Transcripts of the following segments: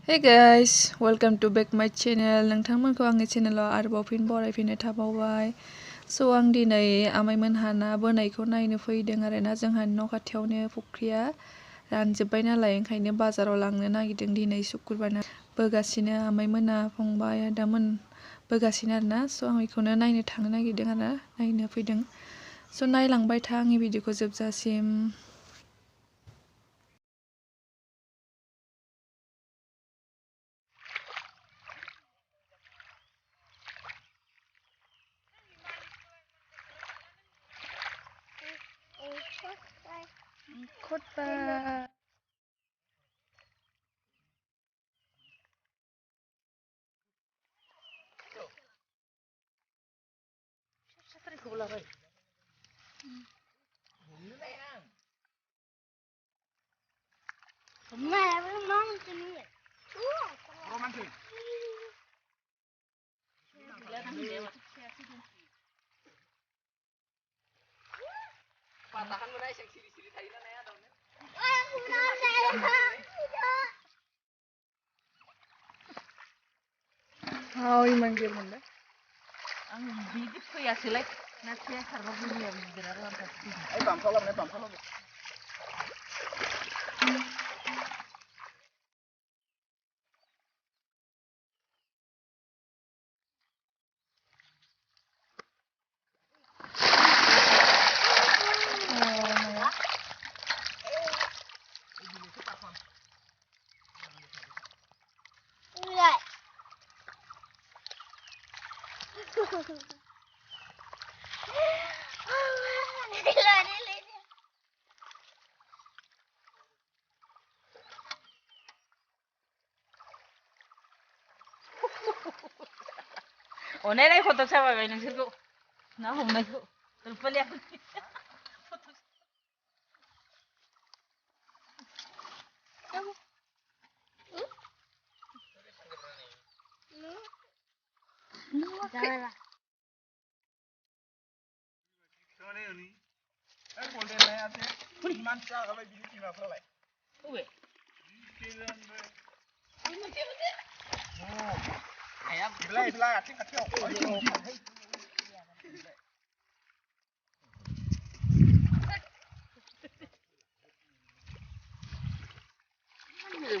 Hey guys, welcome to back my channel. नोंथांमोनखौ आंनि चेनेलाव आरोबाव फिन बरायफिननाय थाबावबाय। आं दिनै आमाइमोनहा ना बोनायखौ नायनो फैदों आरोना। जोंहानि न' खाथियावनो फुख्रिया रानजोब्बाय नालाय ओंखायनो बाजाराव लांनो नागिरदों दिनै सुक्रुबार ना बोगासिनो आमाइमोना फंबाय आदामोन बोगासिनो आरोना। आं बेखौनो नायनो थांनो नागिरदों आरो नायनो फैदों। नायलांबाय था आंनि भिडिअखौ जोबजासिम। Khotbah. Manggil mana? Ang bibit ko ya sila na siya sarap niya bibira lang kasi. Ay pamsalam. Onay foto sama ba nang sirko na humay ko tulpali ako Dala. Sorry ni. Ay bolte na ate. Man sa ka ba bili na pala. Uwe. Oh. Ayam. Bilai ati katyo.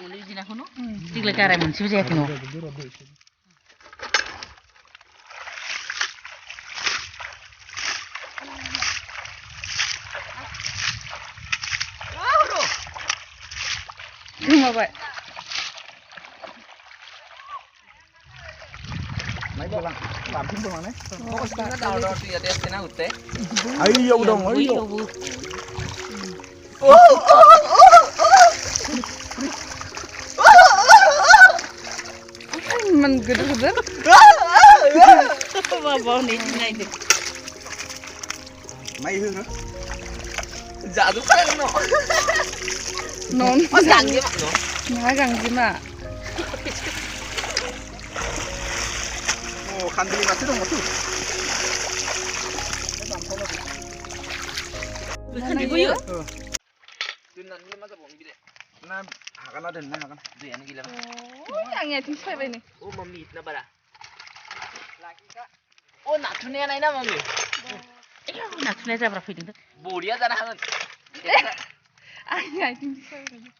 Muni dina kono. Tigla kara mun sibu jek no. Cuma baik. Mấy cô làm thím cô này. Nó đào đào thì đẹp thế nào hụt thế. Ấy yêu đồng ấy yêu. Mình gede. Bawa nih này được. Mấy hương nữa. Dạ đúng rồi nó. Non. Gang gì mà nó? Nó gang gì mà? Kandili masih dong tuh. Bukan ibu yuk. Tunan ini masa bom gede. Nah, hakan ada nih hakan. Tuh yang gila. Oh, yang itu siapa ini? Oh, mami itu nabara. Lagi kak. Oh, natune yang ini mami. Iya, natune aja berapa itu? Boria jangan hakan. Yang itu siapa ini?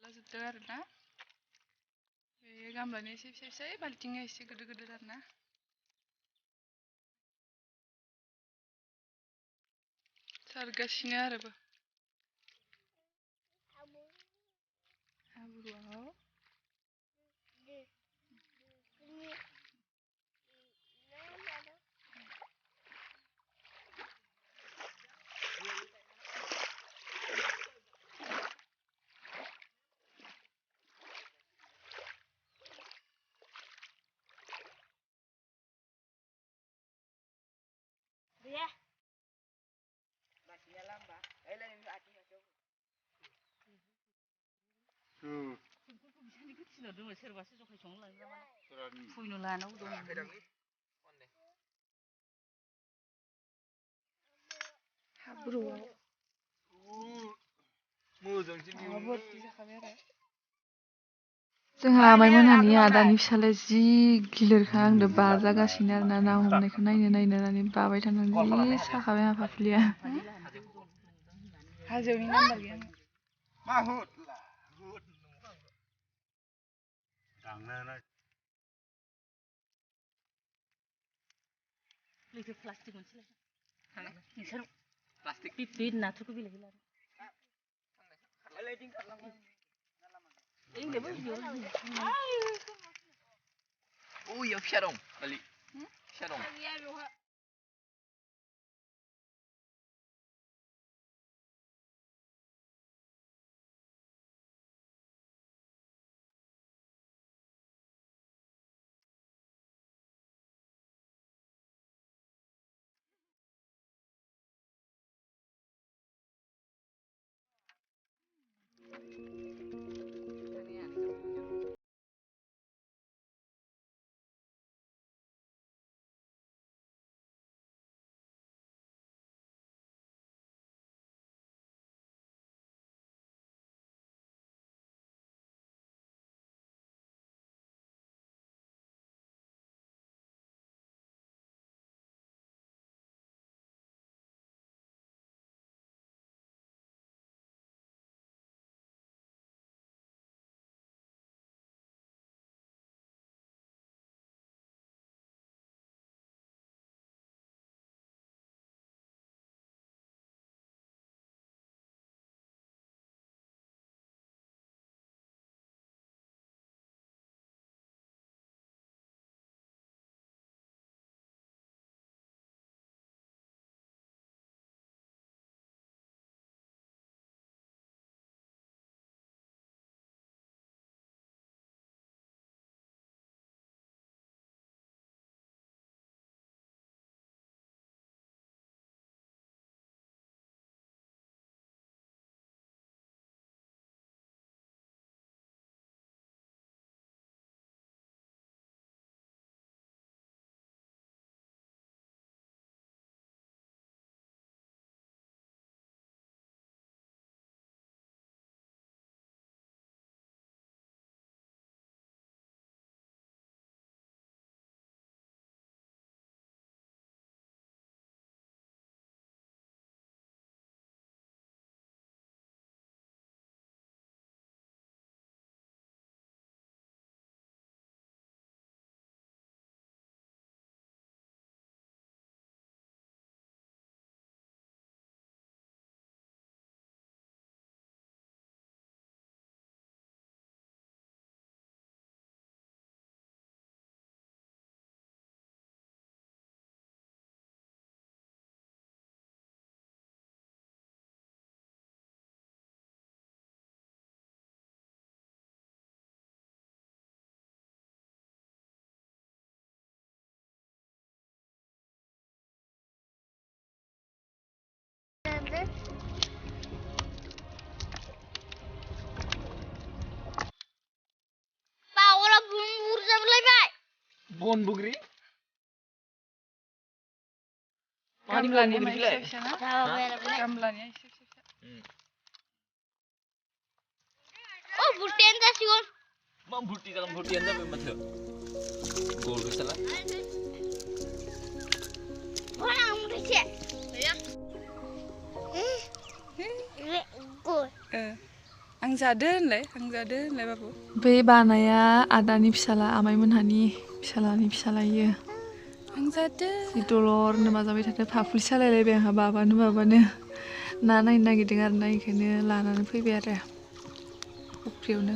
Lajuबदों आरोना बे गामलानि एसे फिसा बाल्थिंआ एसे गिदिर आरोना सारगासिनो आरोबो हाब्रुआव Ya. Masih lamba. Lain itu hati aja. Bisa dikit sih dong, serba sih jokai song lagi mana. Puinu lana udah. खर'आव जोंहा आमाइ मोनहानि आदानि फिसालाया जि गिलिरखा आंदो बाजागासिनो आरोना ना हमनायखौ नायनो नायनानै बाबाय थानानै जि साखाबाय आंहा फाफ्लिया हाजोनि नाम्बार गैया Oh iya fiya dong balik. Fiya dong. Bon bugri. Gamblanya mah isep-isep na? Gamblanya isep-isep. Oh, butian dah siun. Mam buti dalam butian dah memang tu. Gol ke salah. Mana kamu kecil? Ya. Gol. Ang जादों होनलाय बाबु बे बानाया आदानि फिसाला आमाइ मोनहानि फिसालानि फिसाला इयो आं जादों जि दलरनो माजाबाय थादों फाफ्लि सालायलायबाय आंहा बाबानो ना नायनो नागिरदों आरो ना इखायनो लानानै फैबाय आरो फुख्रियावनो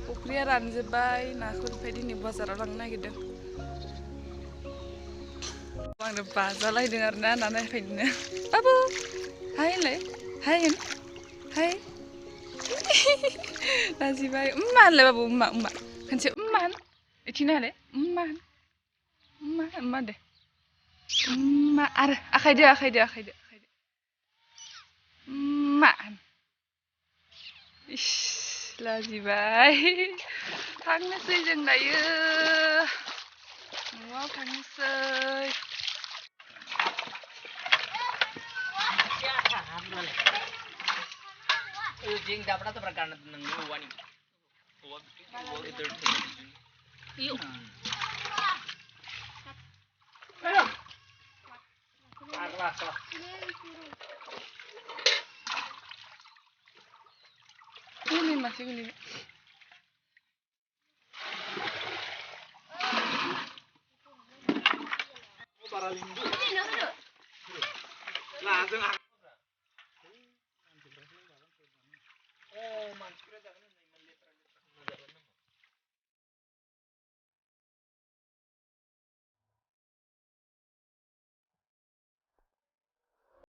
फुख्रिया रानजोब्बाय नाखौ ओमफ्राय दिनै बाजाराव लांनो नागिरदों आंनो बाजालायदों आरो ना नायफैनो बाबु हाय होनलाय हाय होन हाय लाजिबाय होनलाय बाबु खनसे होन इथिंनो होलाय होन दे आरो आखायदो होन इस लाजिबाय थांनोसै जों दायो न'आव थांनोसै Jeng dapat atau perkara nang wani. Itu. Yuk. Ini masih ini. Langsung